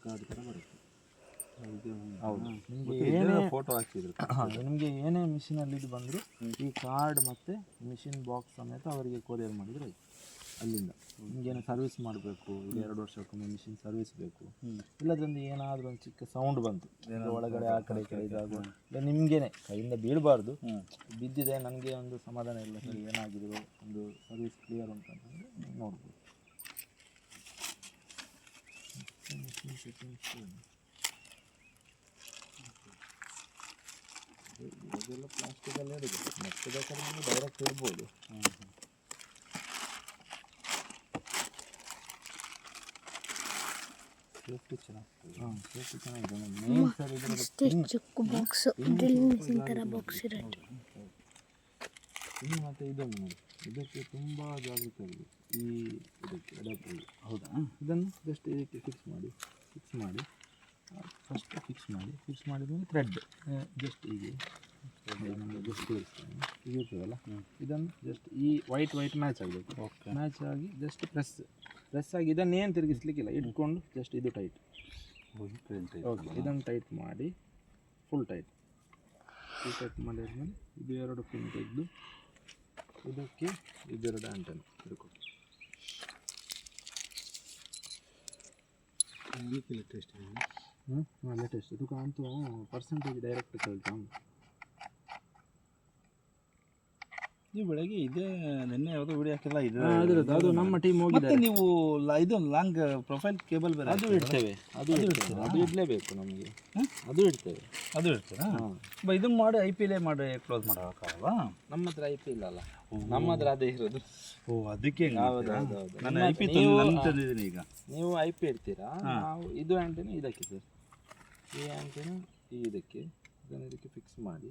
Card ಥರ ಬರುತ್ತೆ. ಹೌದು, ಫೋಟೋ ಹಾಕಿದ್ರು. ನಿಮಗೆ ಏನೇ ಮಿಷಿನಲ್ಲಿ ಇದು ಬಂದರೂ ಈ ಕಾರ್ಡ್ ಮತ್ತು ಮಿಷಿನ್ ಬಾಕ್ಸ್ ಸಮೇತ ಅವರಿಗೆ ಕೊರಿಯರ್ ಮಾಡಿದರೆ ಆಯ್ತು. ಅಲ್ಲಿಂದ ನಿಮಗೇನು ಸರ್ವಿಸ್ ಮಾಡಬೇಕು, ಈಗ 2 ವರ್ಷಕ್ಕೊಮ್ಮೆ ಮಿಷಿನ್ ಸರ್ವಿಸ್ ಬೇಕು, ಇಲ್ಲದ್ರಿಂದ ಏನಾದರೂ ಒಂದು ಚಿಕ್ಕ ಸೌಂಡ್ ಬಂತು ಒಳಗಡೆ ಆ ಕಡೆ ಈ ಕಡೆ ಇದಾಗುವ, ಇಲ್ಲ ನಿಮಗೇನೆ ಕೈಯಿಂದ ಬೀಳಬಾರ್ದು, ಬಿದ್ದಿದೆ ನನಗೆ ಒಂದು ಸಮಾಧಾನ ಇಲ್ಲ ಸರಿ ಏನಾಗಿದ್ರು ಒಂದು ಸರ್ವಿಸ್ ಕ್ಲಿಯರ್ ಅಂತಂದರೆ ನೋಡ್ಬೋದು. ಇವಾಗೆಲ್ಲ ಪ್ಲಾಸ್ಟಿಕಲ್ಲೇ ಇರುತ್ತೆ, ಮತ್ತೆ ಬೇಕಾದ್ರೆ ನೀವು ಡೈರೆಕ್ಟ್ ಇಡ್ಬೋದು. ಸೇಫ್ಟಿ ಚೆನ್ನಾಗಿ, ಸೇಫ್ಟಿ ಚೆನ್ನಾಗಿದೆ. ಮೇನ್ ಸರ್ ಚಿಕ್ಕ ಬಾಕ್ಸ್ ಡ್ರಿಲ್ಲಿಂಗ್ ಮಿಷಿನ್ ಥರ ಬಾಕ್ಸ್ ಇರುತ್ತೆ. ಇನ್ನು ಮತ್ತು ಇದನ್ನು ನೋಡಿ, ಇದಕ್ಕೆ ತುಂಬ ಜಾಗೃತಿ ಆಗಿದೆ ಈ ಇದಕ್ಕೆ ಅಡಾಪ್ಟರ್ಗೆ. ಹೌದಾ, ಇದನ್ನು ಜಸ್ಟ್ ಇದಕ್ಕೆ ಫಿಕ್ಸ್ ಮಾಡಿ ಫಸ್ಟ್ ಫಿಕ್ಸ್ ಮಾಡಿದ್ಮೇಲೆ ಥ್ರೆಡ್ ಜಸ್ಟ್ ಹೀಗೆ ನಮಗೆ ಜಸ್ಟ್ ತೋರಿಸ್ತೇನೆ, ಇದು ಇರ್ತದಲ್ಲ, ಇದನ್ನು ಜಸ್ಟ್ ಈ ವೈಟ್ ಮ್ಯಾಚ್ ಆಗಬೇಕು. ಮ್ಯಾಚ್ ಆಗಿ ಜಸ್ಟ್ ಪ್ರೆಸ್ ಆಗಿ ಇದನ್ನೇನು ತಿರುಗಿಸ್ಲಿಕ್ಕಿಲ್ಲ, ಇಟ್ಕೊಂಡು ಜಸ್ಟ್ ಇದು ಟೈಟ್. ಓಕೆ, ಇದನ್ನು ಟೈಟ್ ಮಾಡಿ ಫುಲ್ ಟೈಟ್ ಮಾಡಿದ್ಮೇಲೆ ಇದು 2 ಪಿನ್ ತೆಗೆದು ಇದಕ್ಕೆ ಇದೆರಡು ಆಂಟನ್ ಹಿಡ್ಕೊಂಡು ಲೇಟೆಸ್ಟ್ ಇದಕ್ಕೆ ಅಂತೂ ಪರ್ಸೆಂಟೇಜ್ ಡೈರೆಕ್ಟ್ ಕೇಳ್ತಾ. ನೀವು ಬೆಳಗ್ಗೆ ಇದೇ ನಿನ್ನೆ ಯಾವುದೋ ವಿಡಿಯೋ ಹಾಕಿಲ್ಲ, ಇದು ಅದು ನಮ್ಮ ಟೀಮ್ ಹೋಗಿದೆ. ನೀವು ಇದು ಲಾಂಗ್ ಪ್ರೊಫೈಲ್ ಕೇಬಲ್ ಬೇರೆ ಅದು ಇಡ್ತೇವೆ, ಅದು ಇಡಲೇಬೇಕು ನಮಗೆ, ಅದು ಇಡ್ತೇವೆ. ಇದನ್ನು ಮಾಡಿ IPL ಮಾಡಿ ಕ್ಲೋಸ್ ಮಾಡೋಕ್ಕಾಗಲ್ವಾ? ನಮ್ಮ ಹತ್ರ IP ಇಲ್ಲಲ್ಲ, ನಮ್ಮ ಹತ್ರ ಅದೇ ಇರೋದು. ಅದಕ್ಕೆ ನಾನು IP ತಂದಿದ್ದೀನಿ. ಈಗ ನೀವು IP ಇಡ್ತೀರಾ, ನಾವು ಇದು ಆ್ಯಂಟೆನ ಇದಕ್ಕೆ ಸರ್, ಈ ಆ್ಯಂಟೆನ ಇದಕ್ಕೆ, ಇದನ್ನು ಇದಕ್ಕೆ ಫಿಕ್ಸ್ ಮಾಡಿ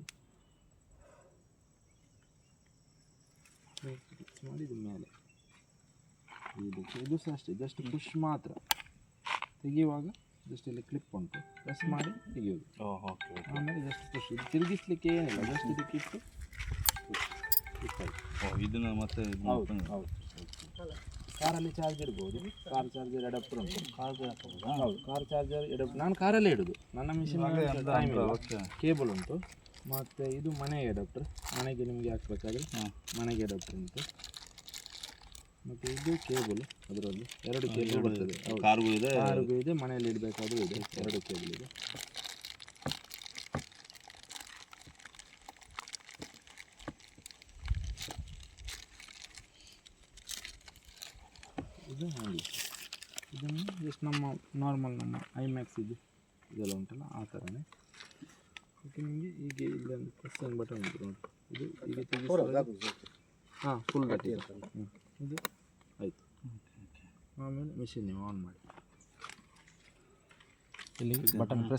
ಇದು ಮೇಲೆ ಇದಕ್ಕೆ, ಇದು ಸಹ ಅಷ್ಟೇ, ಜಸ್ಟ್ ಪುಷ್ ಮಾತ್ರ. ತೆಗೆಯುವಾಗ ಜಸ್ಟ್ ಇಲ್ಲಿ ಕ್ಲಿಪ್ ಉಂಟು, ಪ್ರೆಸ್ ಮಾಡಿ ತೆಗೆಯೋದು. ಆಮೇಲೆ ಜಸ್ಟ್ ಪುಷ್, ಇದು ತಿರುಗಿಸ್ಲಿಕ್ಕೆ ಏನಿಲ್ಲ, ಜಸ್ಟ್ ಇದಕ್ಕೆ ಇಟ್ಟು ಇದನ್ನು ಮತ್ತೆ ಹೌದು. ಕಾರಲ್ಲಿ ಚಾರ್ಜ್ ಇಡ್ಬೋದು, ಕಾರ್ ಚಾರ್ಜರ್ ಅಡಾಪ್ಟರ್ ಉಂಟು. ಹೌದು, ಕಾರ್ ಚಾರ್ಜರ್ ಅಡಾಪ್ಟರ್ ನಾನು ಕಾರಲ್ಲೇ ಇಡೋದು. ನನ್ನ ಮಿಷಿನ್ ಕೇಬಲ್ ಉಂಟು, ಮತ್ತು ಇದು ಮನೆಗೆ ಅಡಾಪ್ಟರ್, ಮನೆಗೆ ನಿಮಗೆ ಹಾಕ್ಬೇಕಾದ್ರೆ ಮನೆಗೆ ಅಡಾಪ್ಟರ್ ಉಂಟು. ಮತ್ತು ಇದು ಕೇಬಲ್, ಅದರಲ್ಲಿ 2 ಕೇಬಲ್ ಬರ್ತದೆ. ಕಾರ್ಗೂ ಇದೆ, ಮನೆಯಲ್ಲಿ ಇಡಬೇಕಾದ್ರೂ ಇದೆ, 2 ಕೇಬಲ್ ಇದೆ. ಇದು ಹಾಗೆ, ಇದನ್ನು ಜಸ್ಟ್ ನಮ್ಮ ನಾರ್ಮಲ್ ನಮ್ಮ IMAX ಇದೆಲ್ಲ ಉಂಟಲ್ಲ ಆ ಥರನೇ. ಓಕೆ, ನಿಮಗೆ ಹೀಗೆ ಇಲ್ಲೊಂದು ಪ್ರೆಸ್ಸಿಂಗ್ ಬಟನ್ ಉಂಟು ನೋಡಿ, ಇದು ಹೀಗೆ ತೆಗೆದು ಫುಲ್ ಗಟ್ಟಿ ಇದು ಆಯಿತು. ಆಮೇಲೆ ಮಿಷಿನ್ ನೀವು ಆನ್ ಮಾಡಿ, ಇಲ್ಲಿ ಬಟನ್ ಪ್ರೆಸ್